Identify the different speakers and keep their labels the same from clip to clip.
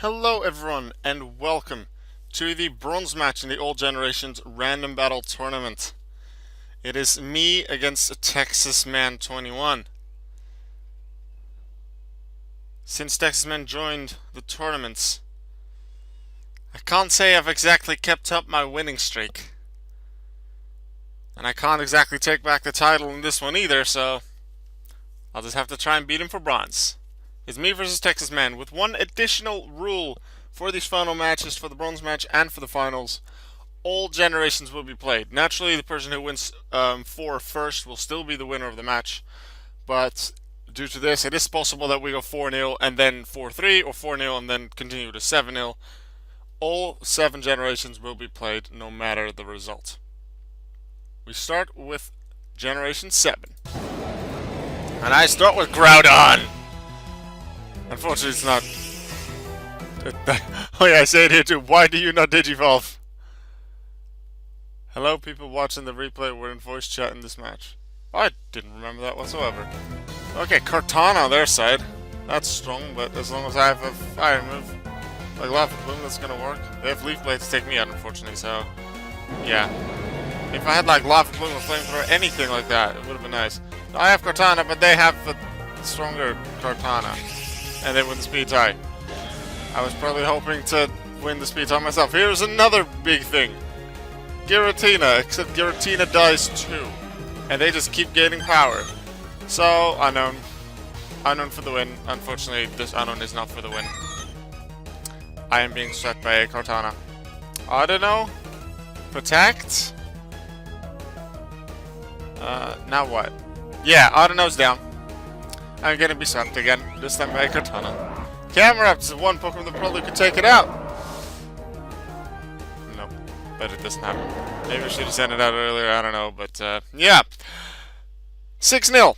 Speaker 1: Hello everyone and welcome to the bronze match in the Old Generations Random Battle Tournament. It is me against Texas Man 21. Since Texas Man joined the tournaments, I can't say I've exactly kept up my winning streak. And I can't exactly take back the title in this one either, so I'll just have to try and beat him for bronze. It's me versus Texas Man with one additional rule for these final matches, for the bronze match and for the finals. All generations will be played. Naturally, the person who wins 4 first will still be the winner of the match, but due to this, it is possible that we go 4-0 and then 4-3, or 4-0 and then continue to 7-0. All 7 generations will be played no matter the result. We start with Generation 7. And I start with Groudon! Unfortunately, it's not. Oh yeah, I say it here too. Why do you not Digivolve? Hello, people watching the replay. We're in voice chat in this match. I didn't remember that whatsoever. Okay, Kartana on their side. That's strong, but as long as I have a fire move, like Lava Plume, that's gonna work. They have Leaf Blade to take me out, unfortunately, so yeah. If I had like Lava Plume or Flamethrower, anything like that, it would have been nice. I have Kartana, but they have a stronger Kartana. And they win the speed tie. I was probably hoping to win the speed tie myself. Here's another big thing. Giratina, except Giratina dies too. And they just keep gaining power. So, Unknown. Unknown for the win. Unfortunately, this Unknown is not for the win. I am being swept by a Kartana. I don't know. Protect? Now what? Yeah, Audino's down. I'm gonna be swept again, this time by Kartana. Camerupt is the one Pokemon that probably could take it out. Nope, but it doesn't happen. Maybe I should have sent it out earlier, I don't know, but yeah. 6-0.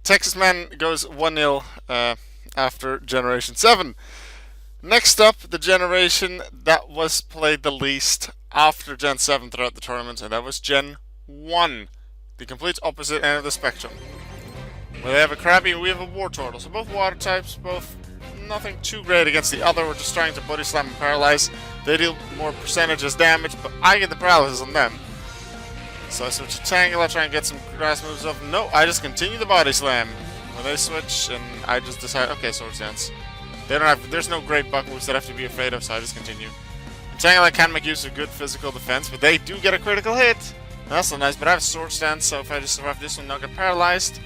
Speaker 1: Texas Man goes 1-0 after Generation 7. Next up, the generation that was played the least after Gen 7 throughout the tournament, and that was Gen 1. The complete opposite end of the spectrum. Well, they have a Krabby and we have a Wartortle, so both water types, both nothing too great against the other. We're just trying to Body Slam and Paralyze. They deal more percentages damage, but I get the paralysis on them. So I switch to Tangela, try and get some grass moves off. No, I just continue the Body Slam. When they switch, and I just decide, okay, Swords Dance. They don't have, there's no great bug moves that I have to be afraid of, so I just continue. Tangela can make use of good physical defense, but they do get a critical hit. That's not nice, but I have Swords Dance, so if I just survive this one, not get paralyzed.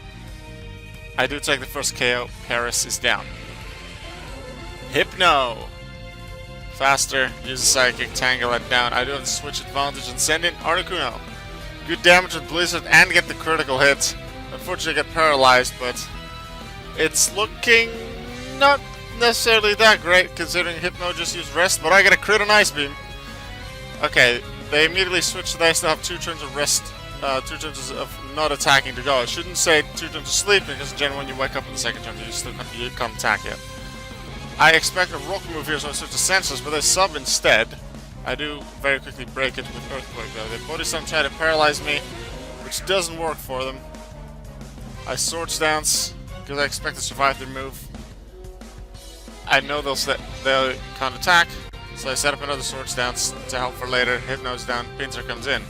Speaker 1: I do take the first KO. Paris is down. Hypno. Faster. Use a Psychic. Tangela down. I do have the switch advantage and send in Articuno. Good damage with Blizzard and get the critical hit. Unfortunately, I get paralyzed, but it's looking not necessarily that great considering Hypno just used Rest, but I get a crit on Ice Beam. Okay, they immediately switch so they still have 2 turns of Rest. 2 turns of not attacking to go. I shouldn't say 2 turns of sleep because in general when you wake up in the second turn you can't attack yet. I expect a rock move here so I switch to Senseless, but they sub instead. I do very quickly break it with Earthquake though. They Body Slam try to paralyze me, which doesn't work for them. I Swords Dance because I expect to survive their move. I know they can't attack, so I set up another Swords Dance to help for later. Hypno's down, Pinsir comes in.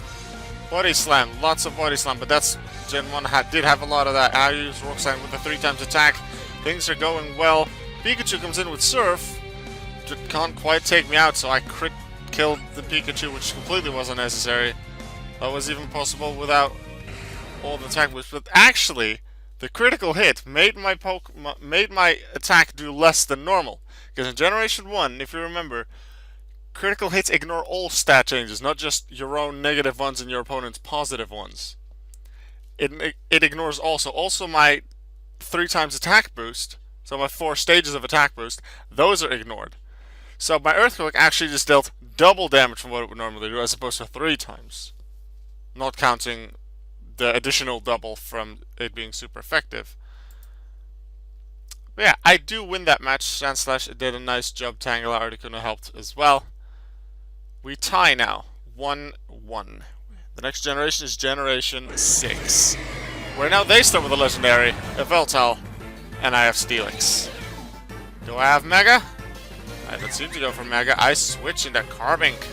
Speaker 1: Body Slam, lots of Body Slam, but that's Gen 1 did have a lot of that. I use Rock Slide with a 3 times attack. Things are going well. Pikachu comes in with Surf. Can't quite take me out, so I crit killed the Pikachu, which completely wasn't necessary. That was even possible without all the attack moves. But actually, the critical hit made my attack do less than normal. Because in Generation 1, if you remember, critical hits ignore all stat changes, not just your own negative ones and your opponent's positive ones. It ignores also my 3 times attack boost, so my 4 stages of attack boost, those are ignored. So my Earthquake actually just dealt double damage from what it would normally do as opposed to 3 times. Not counting the additional double from it being super effective. But yeah, I do win that match. Sandslash did a nice job. Tangela Articuno helped as well. We tie now, 1-1. The next generation is Generation 6. Where now they start with a legendary, a Veltal, and I have Steelix. Do I have Mega? I don't seem to go for Mega. I switch into Carbink.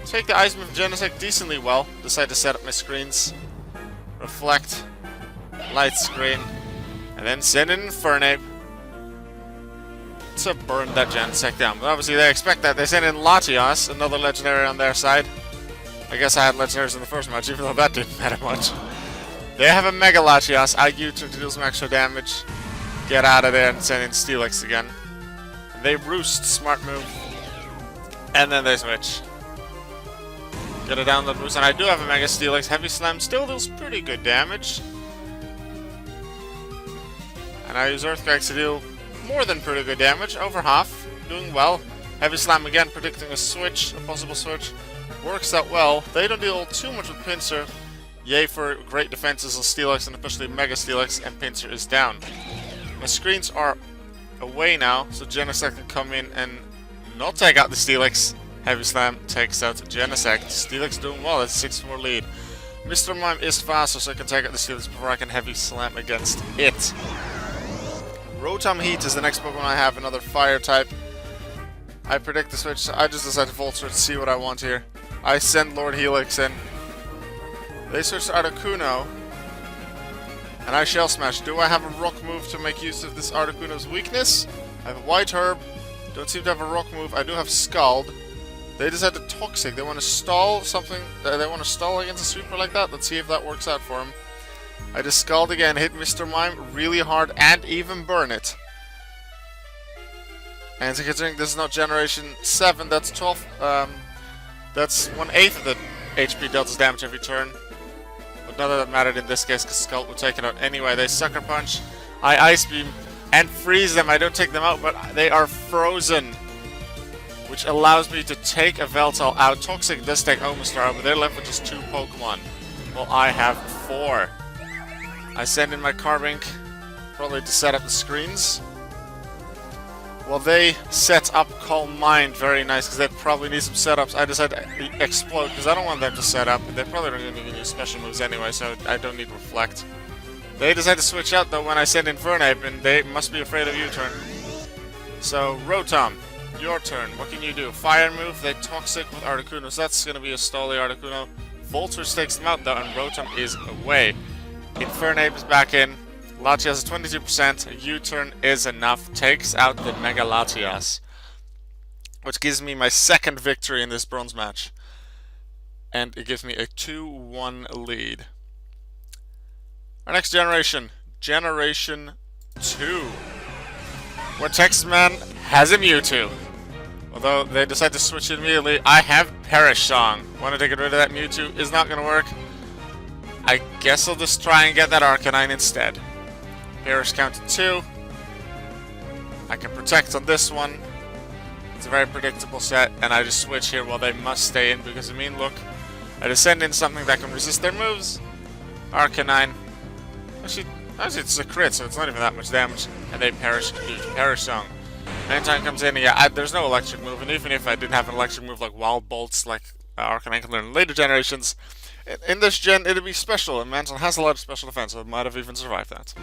Speaker 1: Take the Ice Move Genesect decently well. Decide to set up my screens. Reflect. Light Screen. And then send in Infernape to burn that Genesect down. But obviously they expect that. They send in Latios, another legendary on their side. I guess I had legendaries in the first match, even though that didn't matter much. They have a Mega Latios. I U-turn to deal some extra damage. Get out of there and send in Steelix again. They roost, smart move. And then they switch. Get a down that boost, and I do have a Mega Steelix. Heavy Slam still deals pretty good damage. And I use Earthquakes to deal more than pretty good damage, over half. Doing well. Heavy Slam again, predicting a switch, a possible switch. Works out well. They don't deal too much with Pinsir. Yay for great defenses of Steelix, and especially Mega Steelix, and Pinsir is down. My screens are away now, so Genesect can come in and not take out the Steelix. Heavy Slam takes out Genesect. Steelix doing well, it's 6-4 lead. Mr. Mime is faster, so I can take out the Steelix before I can Heavy Slam against it. Rotom Heat is the next Pokemon I have, another Fire type. I predict the switch, so I just decide to Volt Switch to see what I want here. I send Lord Helix in. They switch to Articuno. And I Shell Smash. Do I have a Rock move to make use of this Articuno's weakness? I have White Herb. Don't seem to have a Rock move. I do have Scald. They decide to Toxic. They want to stall something. They want to stall against a Super like that. Let's see if that works out for him. I just Scald again. Hit Mr. Mime really hard and even burn it. And considering this is not Generation 7, that's 12. That's 1/8 of the HP Delta's damage every turn. But none of that mattered in this case because Scald would take it out anyway. They Sucker Punch. I Ice Beam and freeze them. I don't take them out, but they are frozen. Which allows me to take a Veltal out. Toxic does take Omastar, but they're left with just 2 Pokemon. Well, I have 4. I send in my Carbink, probably to set up the screens. Well, they set up Calm Mind very nice, because they probably need some setups. I decide to Explode, because I don't want them to set up. They're probably not going to use special moves anyway, so I don't need Reflect. They decide to switch out, though, when I send in Infernape, and they must be afraid of U-turn. So, Rotom, your turn. What can you do? Fire move, they Toxic with Articuno, so that's going to be a Stally Articuno. Volt Switch takes them out, though, and Rotom is away. Infernape is back in. Latias is 22%, a U-turn is enough, takes out the Mega Latias, which gives me my second victory in this bronze match. And it gives me a 2-1 lead. Our next generation, Generation 2, where Texman has a Mewtwo. Although they decide to switch it immediately, I have Perish Song. Want to get rid of that Mewtwo, is not going to work. I guess I'll just try and get that Arcanine instead. Perish count to 2. I can protect on this one. It's a very predictable set, and I just switch here while they must stay in because, I mean, look, I just send in something that can resist their moves. Arcanine. Actually it's a crit, so it's not even that much damage, and they perish due to Perish Song. Mantine comes in, yeah, there's no electric move, and even if I didn't have an electric move like Wild Bolts, like Arcanine can learn in later generations, in this gen it'd be special, and Mantine has a lot of special defense, so it might have even survived that.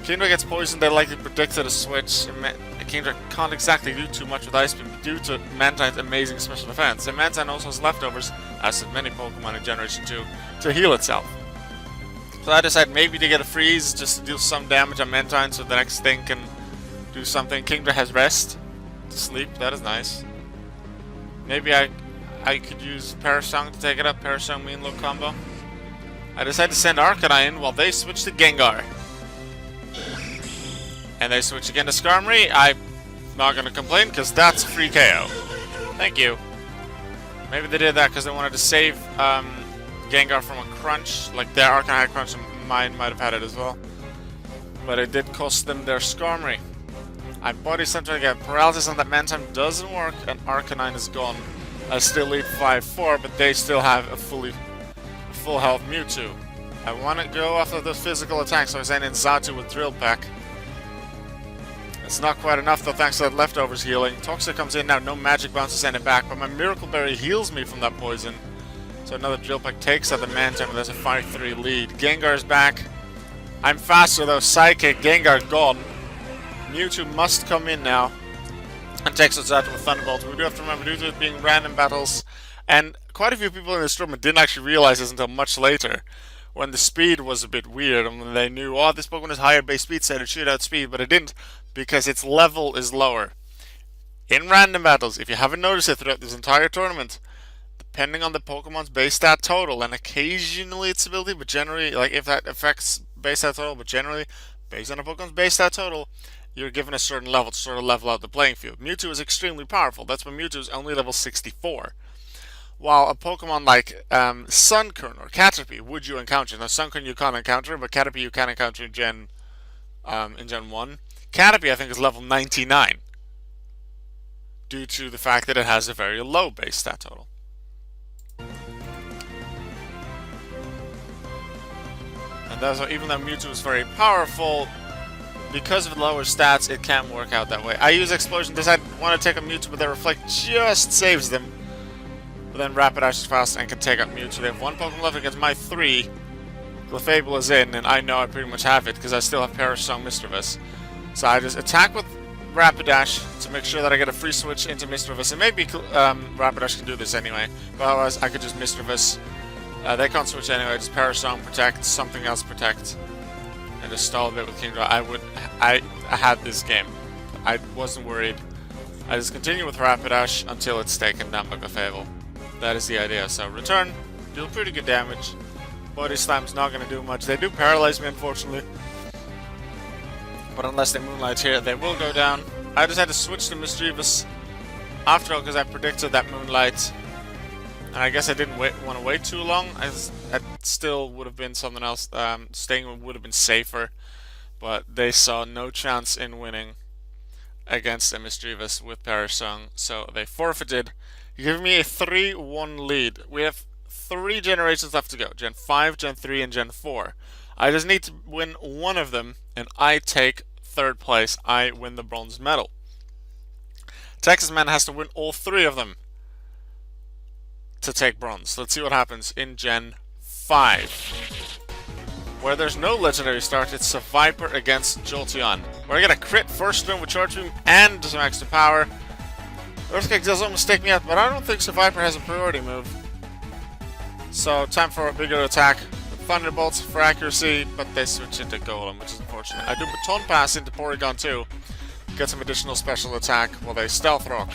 Speaker 1: Kingdra gets poisoned, they likely predicted a switch. Kingdra can't exactly do too much with Ice Beam due to Mantine's amazing special defense. And Mantine also has leftovers, as with many Pokemon in Generation 2, to heal itself. So I decide maybe to get a freeze, just to deal some damage on Mantine so the next thing can do something. Kingdra has rest to sleep, that is nice. Maybe I could use Perish Song to take it up, Perish Song Mean-Look combo. I decide to send Arcanine in while they switch to Gengar. And they switch again to Skarmory. I'm not going to complain because that's free KO. Thank you. Maybe they did that because they wanted to save Gengar from a crunch. Like their Arcanine had crunch and mine might have had it as well. But it did cost them their Skarmory. I Body Slam to get Paralysis on that Mantine doesn't work and Arcanine is gone. I still lead 5-4, but they still have a full health Mewtwo. I want to go after the physical attack, so I send in Xatu with Drill Peck. It's not quite enough though, thanks to that leftovers healing. Toxic comes in now, no Magic Bounce to send it back, but my Miracle Berry heals me from that poison. So another Drill Peck takes out the Mantine, but there's a 5-3 lead. Gengar's back. I'm faster though, Psychic, Gengar gone. Mewtwo must come in now. and takes us out with Thunderbolt. We do have to remember, due to it being random battles, and quite a few people in this tournament didn't actually realize this until much later, when the speed was a bit weird, and when they knew, oh, this Pokemon is higher base speed, so it shoot out speed, but it didn't, because its level is lower. In random battles, if you haven't noticed it throughout this entire tournament, depending on the Pokemon's base stat total, and occasionally its ability, but generally, like if that affects base stat total, but generally, based on a Pokemon's base stat total, you're given a certain level to sort of level out the playing field. Mewtwo is extremely powerful. That's why Mewtwo is only level 64. While a Pokemon like Sunkern or Caterpie would you encounter. Now Sunkern you can't encounter, but Caterpie you can encounter in Gen 1. Caterpie I think is level 99. Due to the fact that it has a very low base stat total. And that's why, even though Mewtwo is very powerful, because of the lower stats, it can work out that way. I use Explosion because I want to take out Mewtwo, but their Reflect just saves them. But then Rapidash is fast and can take out Mewtwo. They have one Pokemon left against my 3. Clefable is in, and I know I pretty much have it because I still have Perish Song Misdreavus. So I just attack with Rapidash to make sure that I get a free switch into Misdreavus. And maybe Rapidash can do this anyway. But otherwise, I could just Misdreavus. They can't switch anyway. Just Perish Song, protect, something else protect. And just stall a bit with Kingdra. I had this game. I wasn't worried. I just continue with Rapidash until it's taken down by Clefable. That is the idea. So return, deal pretty good damage. Body Slam's not going to do much. They do paralyze me, unfortunately. But unless they Moonlight here, they will go down. I just had to switch to Misdreavus after all because I predicted that Moonlight. And I guess I didn't want to wait too long. I still would have been something else. Staying would have been safer. But they saw no chance in winning against a Misdreavus with Perish Song. So they forfeited. You give me a 3-1 lead. We have 3 generations left to go. Gen 5, Gen 3, and Gen 4. I just need to win one of them, and I take 3rd place. I win the bronze medal. Texas Man has to win all 3 of them to take bronze. Let's see what happens in Gen 5. Where there's no legendary start, it's Seviper against Jolteon. Where I get a crit first turn with Charge Beam and some extra power. Earthquake does almost take me out, but I don't think Seviper has a priority move. So, time for a bigger attack. Thunderbolts for accuracy, but they switch into Golem, which is unfortunate. I do Baton Pass into Porygon too. Get some additional special attack while they Stealth Rock.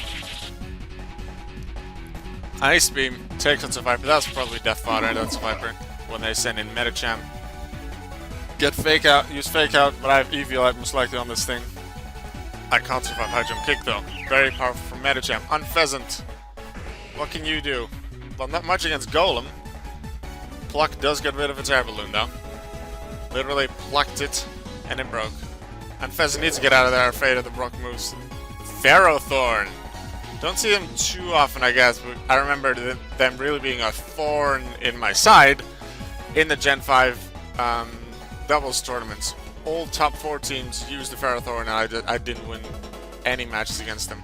Speaker 1: Ice Beam takes on Seviper. That's probably Death Fodder on Seviper when they send in Medicham. Get Fake Out, use Fake Out, but I have Eviolite most likely on this thing. I can't survive High Jump Kick though. Very powerful from Medicham. Unpheasant. What can you do? Well, not much against Golem. Pluck does get rid of its Air Balloon though. Literally plucked it and it broke. And Pheasant needs to get out of there, afraid of the Brock moves. Ferrothorn. Don't see them too often, I guess, but I remember them really being a thorn in my side in the Gen 5 doubles tournaments. All top 4 teams used the Ferrothorn, and I didn't win any matches against them.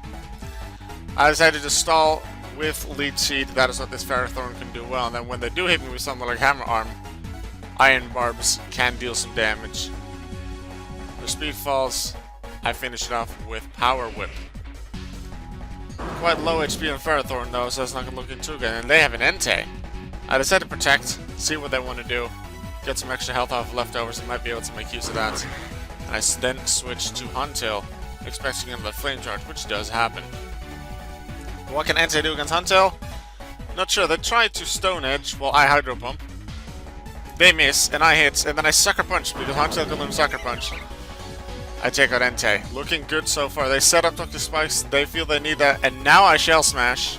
Speaker 1: I decided to stall with Leech Seed. That is what this Ferrothorn can do well. And then when they do hit me with something like Hammer Arm, Iron Barbs can deal some damage. The speed falls. I finish it off with Power Whip. Quite low HP on Ferrothorn though, so it's not going to look too good. And they have an Entei. I decided to protect, see what they want to do. Get some extra health off leftovers and might be able to make use of that. And I then switch to Huntail, expecting him to Flame Charge, which does happen. What can Entei do against Huntail? Not sure. They try to Stone Edge while I Hydro Pump. They miss, and I hit, and then I Sucker Punch because Huntail can learn Sucker Punch. I take out Entei. Looking good so far. They set up Toxic Spikes. They feel they need that, and now I Shell Smash.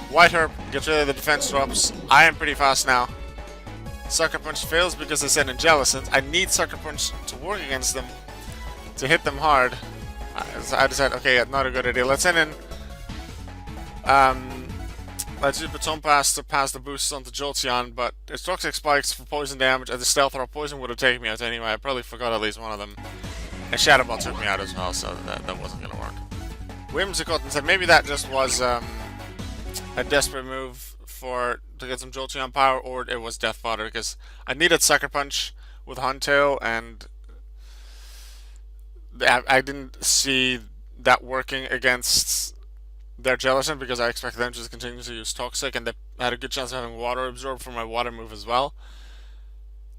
Speaker 1: White Herb gets rid of the defense drops. I am pretty fast now. Sucker Punch fails because they send in Jellicent. I need Sucker Punch to work against them, to hit them hard. I decided, okay, not a good idea. Let's send in... let's do Baton Pass to pass the boosts onto Jolteon, but it's Toxic Spikes for poison damage, and the Stealth Rock poison would have taken me out anyway. I probably forgot at least one of them. And Shadow Ball took me out as well, so that wasn't going to work. Whimsicott said maybe that just was a desperate move to get some Jolteon power, or it was Death Fodder, because I needed Sucker Punch with Huntail, and I didn't see that working against their Jellicent because I expect them to just continue to use Toxic, and they had a good chance of having Water Absorb for my Water move as well.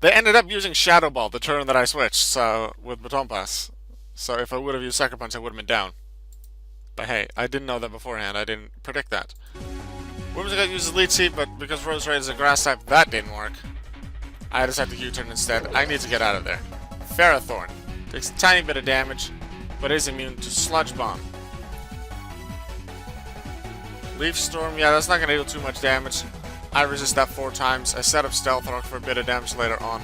Speaker 1: They ended up using Shadow Ball the turn that I switched, so with Baton Pass. So if I would have used Sucker Punch, I would have been down. But hey, I didn't know that beforehand. I didn't predict that. Whimsicott uses Leech Seed, but because Roserade is a Grass type, that didn't work. I decided to U-turn instead. I need to get out of there. Ferrothorn takes a tiny bit of damage, but is immune to Sludge Bomb. Leaf Storm, yeah, that's not going to deal too much damage. I resist that 4 times. I set up Stealth Rock for a bit of damage later on.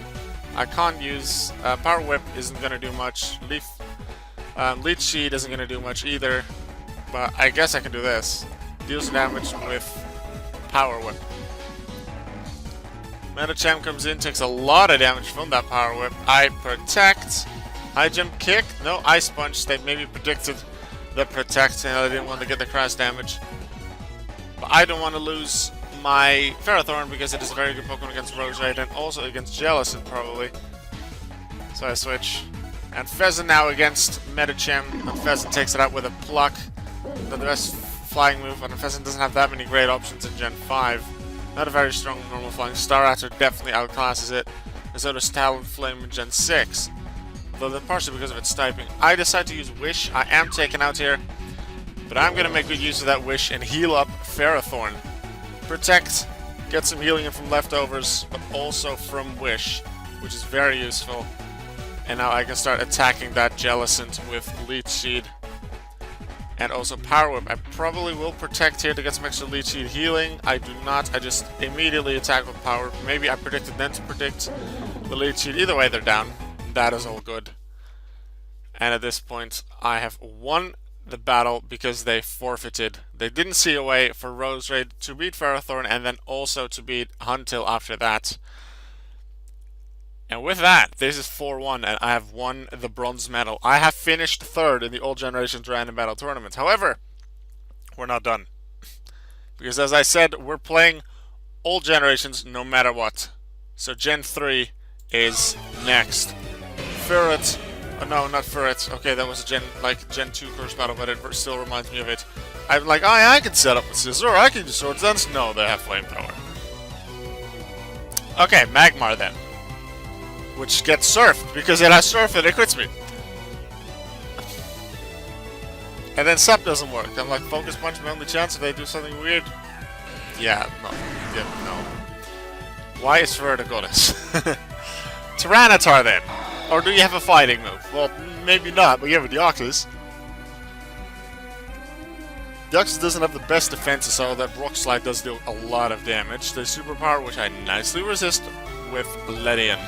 Speaker 1: I can't use... Power Whip isn't going to do much. Leech Seed isn't going to do much either. But I guess I can do this. Deals some damage with Power Whip. Medicham comes in, takes a lot of damage from that Power Whip. I protect. High Jump Kick. No, Ice Punch. They maybe predicted the Protect, and I didn't want to get the crash damage. But I don't want to lose my Ferrothorn because it is a very good Pokemon against Roserade and also against Jellicent probably. So I switch. And Pheasant now against Medicham. And Pheasant takes it out with a Pluck. The best flying move, and Pheasant doesn't have that many great options in Gen 5. Not a very strong normal flying. Staraptor definitely outclasses it. And so does Talonflame in Gen 6. Though that's partially because of its typing. I decide to use Wish. I am taken out here. But I'm going to make good use of that Wish and heal up Ferrothorn. Protect, get some healing in from leftovers, but also from Wish, which is very useful. And now I can start attacking that Jellicent with Leech Seed. And also Power Whip. I probably will Protect here to get some extra Leech Seed healing. I do not. I just immediately attack with Power Whip. Maybe I predicted them to predict the Leech Seed. Either way, they're down. That is all good. And at this point, I have won the battle because they forfeited. They didn't see a way for Roserade to beat Ferrothorn and then also to beat Huntail after that. And with that, this is 4-1 and I have won the bronze medal. I have finished 3rd in the All Generations Random Battle Tournament. However, we're not done. Because as I said, we're playing all generations no matter what. So Gen 3 is next. Ferret. Oh, no, not Ferret. Okay, that was a Gen 2 Curse Battle, but it still reminds me of it. I'm like, oh, I can set up a Scizor, I can do Swords Dance. No, they have Flamethrower. Okay, Magmar then. Which gets Surfed, because it has Surf and it crits me. And then Sap doesn't work. I'm like, Focus Punch, my only chance if they do something weird. Yeah, no. Yeah, no. Why is Ferret a goddess? Tyranitar then. Or do you have a fighting move? Well, maybe not, but you have a Deoxys. Deoxys doesn't have the best defenses, so that Rock Slide does do a lot of damage. The superpower, which I nicely resist with Ledian.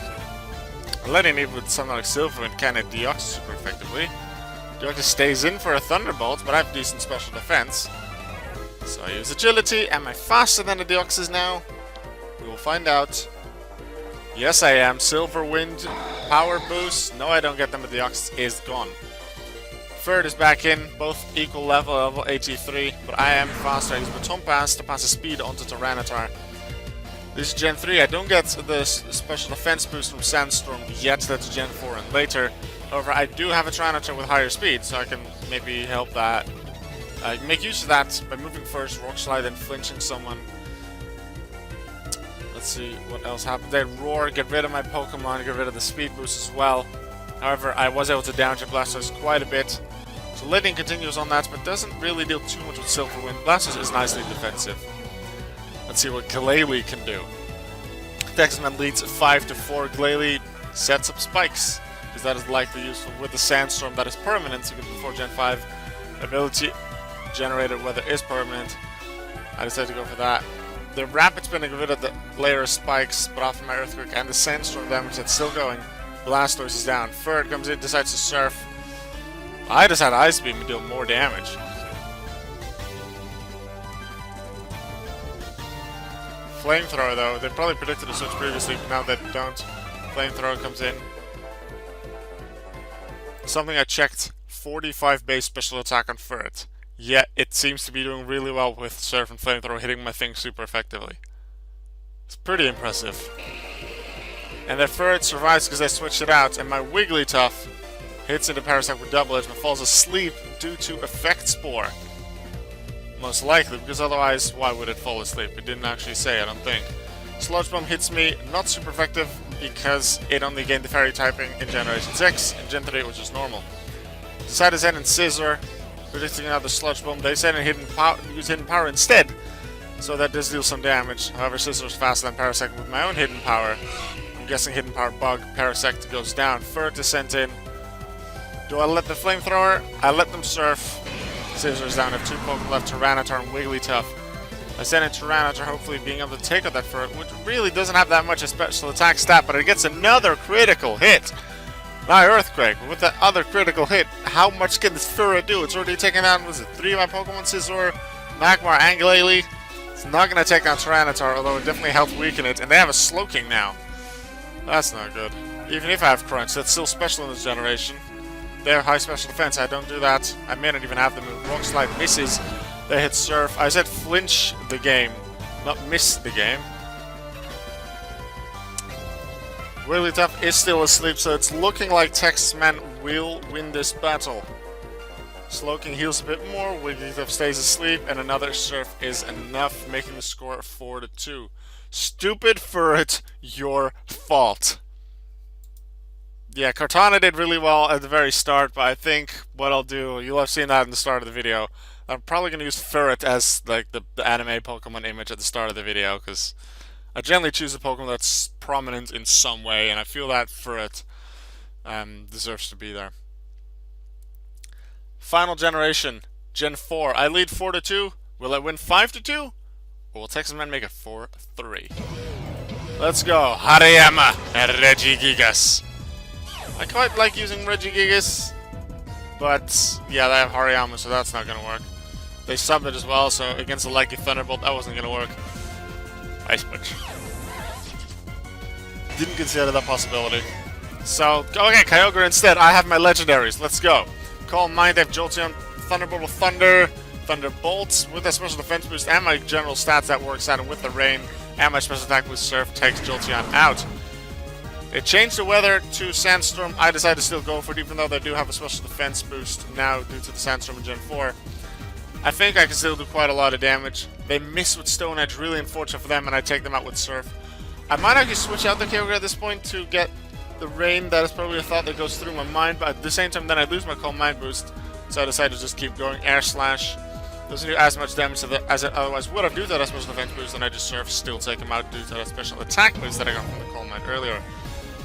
Speaker 1: Ledian, even with something like Silverwind, can hit Deoxys super effectively. Deoxys stays in for a Thunderbolt, but I have decent special defense. So I use Agility. Am I faster than the Deoxys now? We will find out. Yes, I am. Silverwind, Power Boost. No, I don't get them, but the Deoxys is gone. Third is back in, both equal level 83, but I am faster. I use Baton Pass to pass a speed onto Tyranitar. This is Gen 3. I don't get the special defense boost from Sandstorm yet. That's Gen 4 and later. However, I do have a Tyranitar with higher speed, so I can maybe help that. Make use of that by moving first, Rock Slide, and flinching someone. Let's see what else happened. They Roar, get rid of my Pokemon, get rid of the speed boost as well. However, I was able to damage Blastoise quite a bit. So Ledian continues on that, but doesn't really deal too much with Silverwind. Blastoise is nicely defensive. Let's see what Glalie can do. Texman leads 5-4. Glalie sets up spikes, because that is likely useful with the Sandstorm that is permanent, because before Gen 5 ability generated weather is permanent. I decided to go for that. The Rapid Spin got rid of the layer of spikes, but off of my Earthquake and the Sandstorm damage that's still going. Blastoise is down. Ferret comes in, decides to Surf. I decided Ice Beam and deal more damage. Flamethrower though, they probably predicted a switch previously, but now they don't. Flamethrower comes in. Something I checked, 45 base special attack on Ferret. Yet it seems to be doing really well with Surf and Flamethrower hitting my thing super effectively. It's pretty impressive. And that Ferret survives because I switched it out, and my Wigglytuff hits into Parasect with double edge, but falls asleep due to Effect Spore. Most likely, because otherwise, why would it fall asleep? It didn't actually say, I don't think. Sludge Bomb hits me, not super effective, because it only gained the fairy typing in Generation 6, and Gen 3 it was just normal. Decide to send in Scizor, predicting another Sludge Bomb. They send in use Hidden Power instead, so that does deal some damage. However, Scizor is faster than Parasect with my own Hidden Power. I'm guessing Hidden Power Bug, Parasect goes down. Furret is sent in. Do I let the Flamethrower? I let them surf. Scizor's down, I have 2 Pokemon left, Tyranitar and Wigglytuff. I send in Tyranitar, hopefully being able to take out that Furret, which really doesn't have that much a special attack stat, but it gets another critical hit. My Earthquake, with that other critical hit, how much can this Furret do? It's already taken out, was it 3 of my Pokemon? Scizor, Magmar, Anglealy. It's not going to take down Tyranitar, although it definitely helped weaken it, and they have a Slowking now. That's not good. Even if I have Crunch, that's still special in this generation. They have high special defense, I don't do that. I may not even have the move. Rock Slide misses. They hit Surf. I said flinch the game, not miss the game. Wigglytuff is still asleep, so it's looking like Texas Man will win this battle. Slowking heals a bit more, Wigglytuff stays asleep, and another Surf is enough, making the score 4-2. Stupid Furret, your fault. Yeah, Kartana did really well at the very start, but I think what I'll do, you'll have seen that in the start of the video, I'm probably going to use Furret as like the anime Pokemon image at the start of the video, because I generally choose a Pokemon that's prominent in some way, and I feel that Furret deserves to be there. Final generation, Gen 4. I lead 4-2. Will I win 5-2? Or will Texas Man make it 4-3? Let's go. Hariyama and Regigigas. I quite like using Regigigas, but yeah, they have Hariyama, so that's not gonna work. They subbed it as well, so against a Lucky Thunderbolt, that wasn't gonna work. Ice Punch. Didn't consider that possibility. So, okay, Kyogre instead. I have my legendaries. Let's go. Calm Mind, I have Jolteon, Thunderbolt with Thunder, Thunderbolts with a special defense boost, and my general stats that works out, and with the rain, and my special attack with Surf takes Jolteon out. They changed the weather to Sandstorm. I decided to still go for it, even though they do have a special defense boost now due to the Sandstorm in Gen 4. I think I can still do quite a lot of damage. They miss with Stone Edge, really unfortunate for them, and I take them out with Surf. I might actually switch out the Kyogre at this point to get the rain. That is probably a thought that goes through my mind, but at the same time then I lose my Calm Mind boost, so I decided to just keep going. Air Slash doesn't do as much damage as it otherwise would have due to that special defense boost, and I just Surf, still take him out due to that special attack boost that I got from the Calm Mind earlier.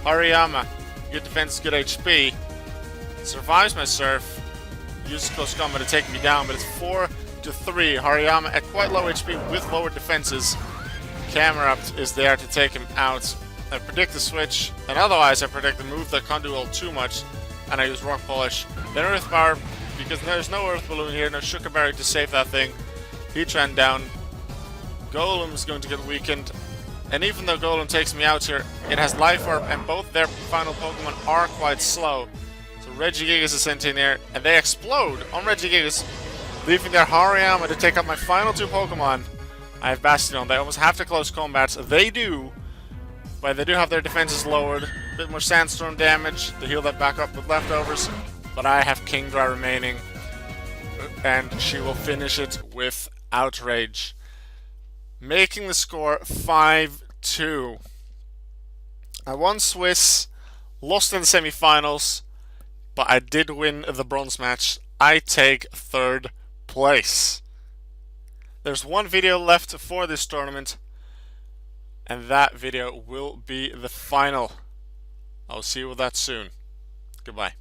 Speaker 1: Hariyama, good defense, good HP, survives my Surf, uses close combat to take me down, but it's 4-3. Hariyama at quite low HP with lower defenses. Camerupt is there to take him out. I predict the switch, and otherwise I predict the move that can't do all too much, and I use Rock Polish. Then Earth Power, because there's no Earth Balloon here, no Sugar Berry to save that thing. Heatran down. Golem is going to get weakened. And even though Golem takes me out here, it has Life Orb, and both their final Pokemon are quite slow. So Regigigas is sent in here, and they explode on Regigigas, leaving their Hariyama to take out my final 2 Pokemon. I have Bastion. They almost have to close combats. They do, but they do have their defenses lowered. A bit more Sandstorm damage. They heal that back up with leftovers. But I have Kingdra remaining, and she will finish it with Outrage, making the score 5-2. I won Swiss, lost in the semifinals, but I did win the bronze match. I take 3rd place. There's one video left for this tournament, and that video will be the final. I'll see you with that soon. Goodbye.